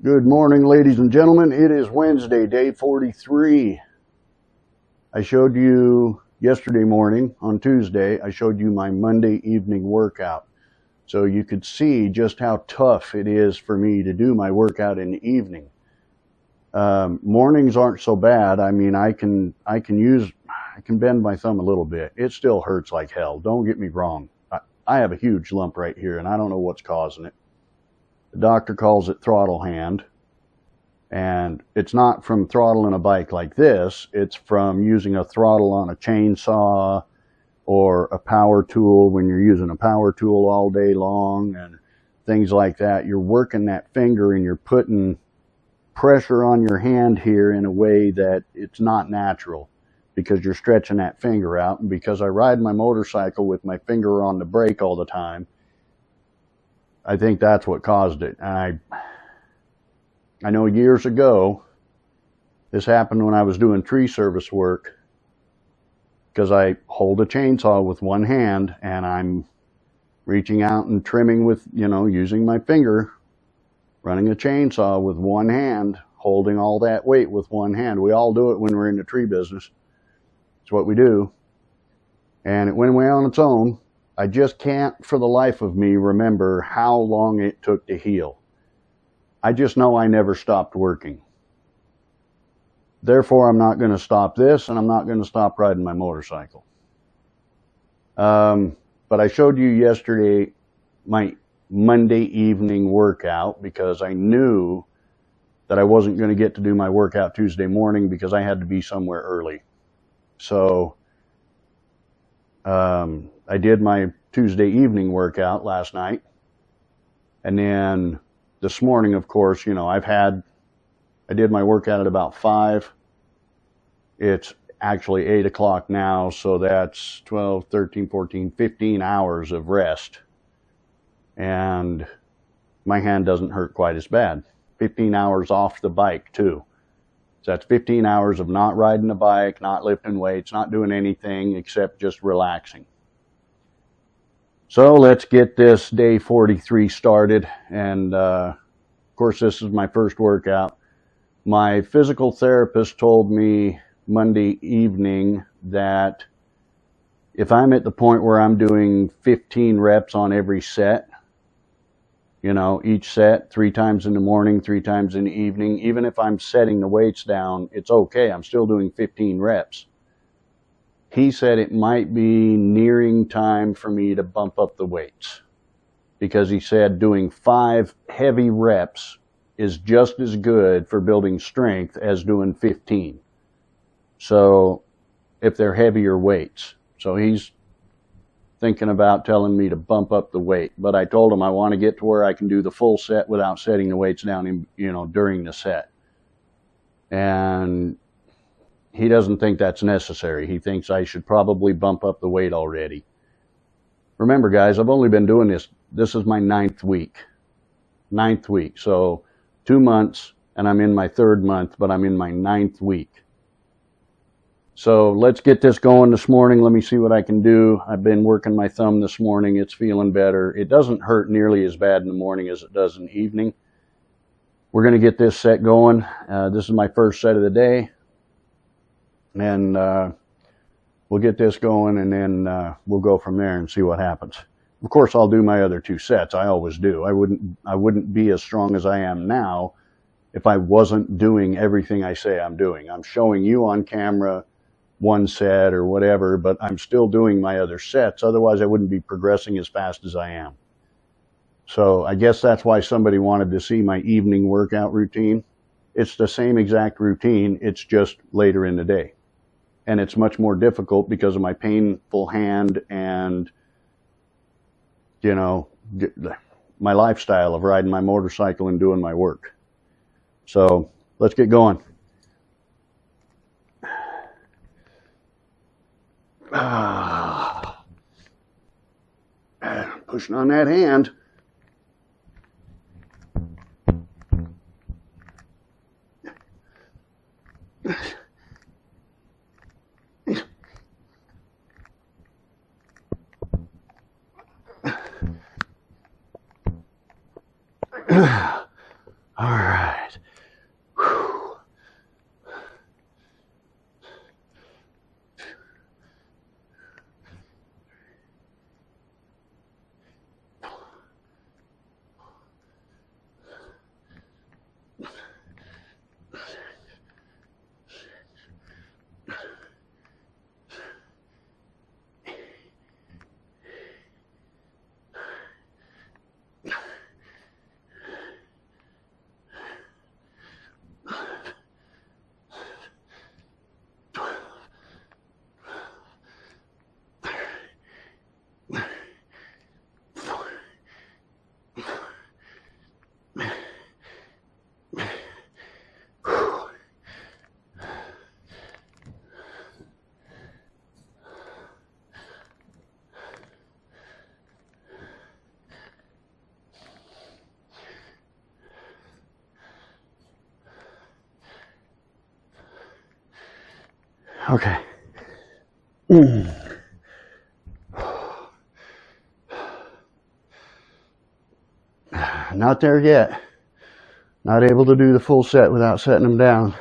Good morning, ladies and gentlemen. It is Wednesday, day 43. I showed you yesterday morning, on Tuesday, I showed you my Monday evening workout. So you could see just how tough it is for me to do my workout in the evening. Mornings aren't so bad. I mean, I can bend my thumb a little bit. It still hurts like hell. Don't get me wrong. I have a huge lump right here, and I don't know what's causing it. The doctor calls it throttle hand, and it's not from throttling a bike like this. It's from using a throttle on a chainsaw or a power tool when you're using a power tool all day long and things like that. You're working that finger and you're putting pressure on your hand here in a way that it's not natural because you're stretching that finger out. And because I ride my motorcycle with my finger on the brake all the time, I think that's what caused it. I know years ago, this happened when I was doing tree service work, because I hold a chainsaw with one hand and I'm reaching out and trimming with, using my finger, running a chainsaw with one hand, holding all that weight with one hand. We all do it when we're in the tree business. It's what we do. And it went away on its own. I just can't for the life of me remember how long it took to heal. I just know I never stopped working. Therefore, I'm not going to stop this, and I'm not going to stop riding my motorcycle. But I showed you yesterday my Monday evening workout because I knew that I wasn't going to get to do my workout Tuesday morning because I had to be somewhere early. So I did my Tuesday evening workout last night. And then this morning, of course, I did my workout at about 5. It's actually 8 o'clock now, so that's 12, 13, 14, 15 hours of rest. And my hand doesn't hurt quite as bad. 15 hours off the bike, too. So that's 15 hours of not riding a bike, not lifting weights, not doing anything except just relaxing. So let's get this day 43 started. And of course, this is my first workout. My physical therapist told me Monday evening that if I'm at the point where I'm doing 15 reps on every set, each set 3 times in the morning, 3 times in the evening, even if I'm setting the weights down, it's okay. I'm still doing 15 reps. He said it might be nearing time for me to bump up the weights because he said doing 5 heavy reps is just as good for building strength as doing 15. So if they're heavier weights. So he's thinking about telling me to bump up the weight. But I told him I want to get to where I can do the full set without setting the weights down during the set. And he doesn't think that's necessary. He thinks I should probably bump up the weight already. Remember, guys, I've only been doing this. This is my 9th week. 9th week. So 2 months, and I'm in my 3rd month, but I'm in my 9th week. So let's get this going this morning. Let me see what I can do. I've been working my thumb this morning. It's feeling better. It doesn't hurt nearly as bad in the morning as it does in the evening. We're going to get this set going. This is my first set of the day. And we'll get this going, and then we'll go from there and see what happens. Of course, I'll do my other 2 sets. I always do. I wouldn't be as strong as I am now if I wasn't doing everything I say I'm doing. I'm showing you on camera 1 set or whatever, but I'm still doing my other sets. Otherwise, I wouldn't be progressing as fast as I am. So I guess that's why somebody wanted to see my evening workout routine. It's the same exact routine. It's just later in the day. And it's much more difficult because of my painful hand and, my lifestyle of riding my motorcycle and doing my work. So let's get going. Pushing on that hand. All right. Whew. Okay. Not there yet. Not able to do the full set without setting them down.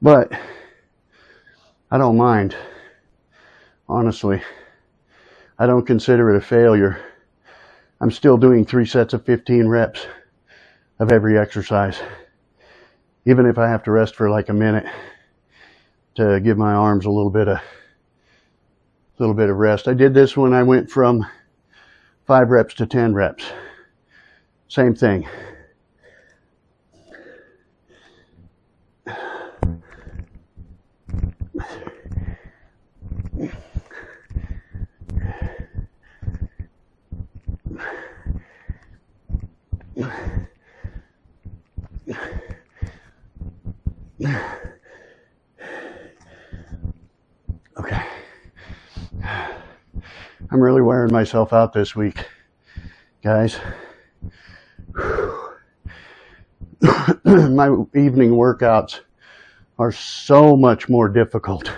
But I don't mind. Honestly, I don't consider it a failure. I'm still doing 3 sets of 15 reps of every exercise. Even if I have to rest for like a minute to give my arms a little bit of rest. I did this when I went from 5 reps to 10 reps. Same thing. Okay. I'm really wearing myself out this week, guys. My evening workouts are so much more difficult.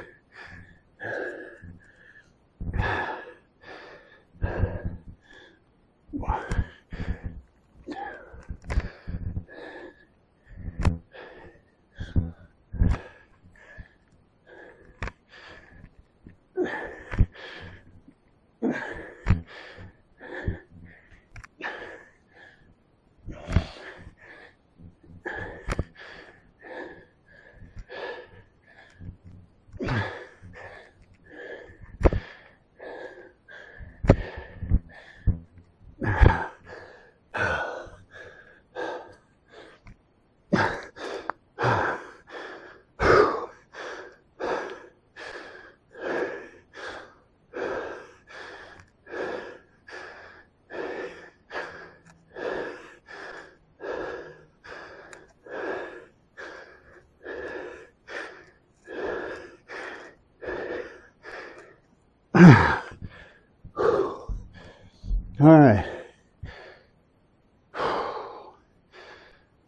All right.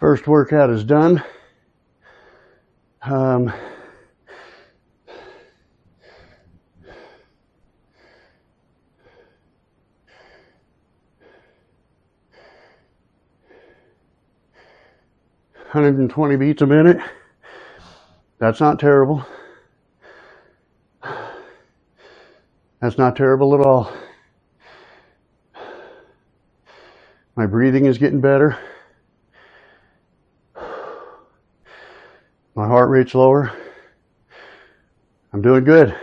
First workout is done. 120 beats a minute. That's not terrible. That's not terrible at all. My breathing is getting better. My heart rate's lower. I'm doing good.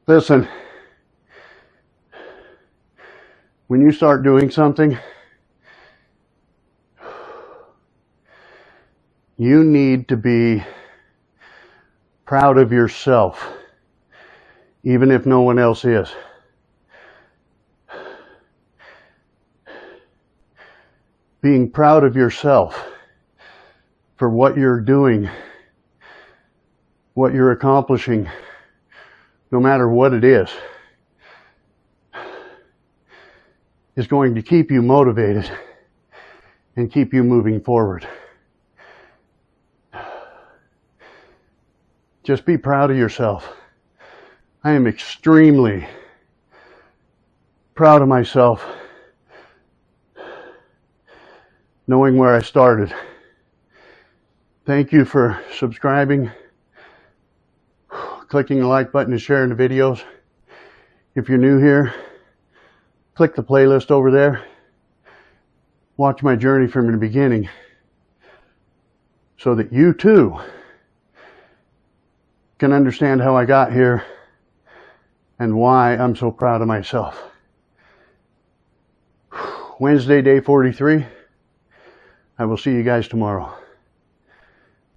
Listen, when you start doing something, you need to be proud of yourself, even if no one else is. Being proud of yourself for what you're doing, what you're accomplishing, no matter what it is going to keep you motivated and keep you moving forward. Just be proud of yourself. I am extremely proud of myself, knowing where I started. Thank you for subscribing, clicking the like button and sharing the videos. If you're new here, click the playlist over there. Watch my journey from the beginning so that you too can understand how I got here and why I'm so proud of myself. Wednesday, day 43. I will see you guys tomorrow.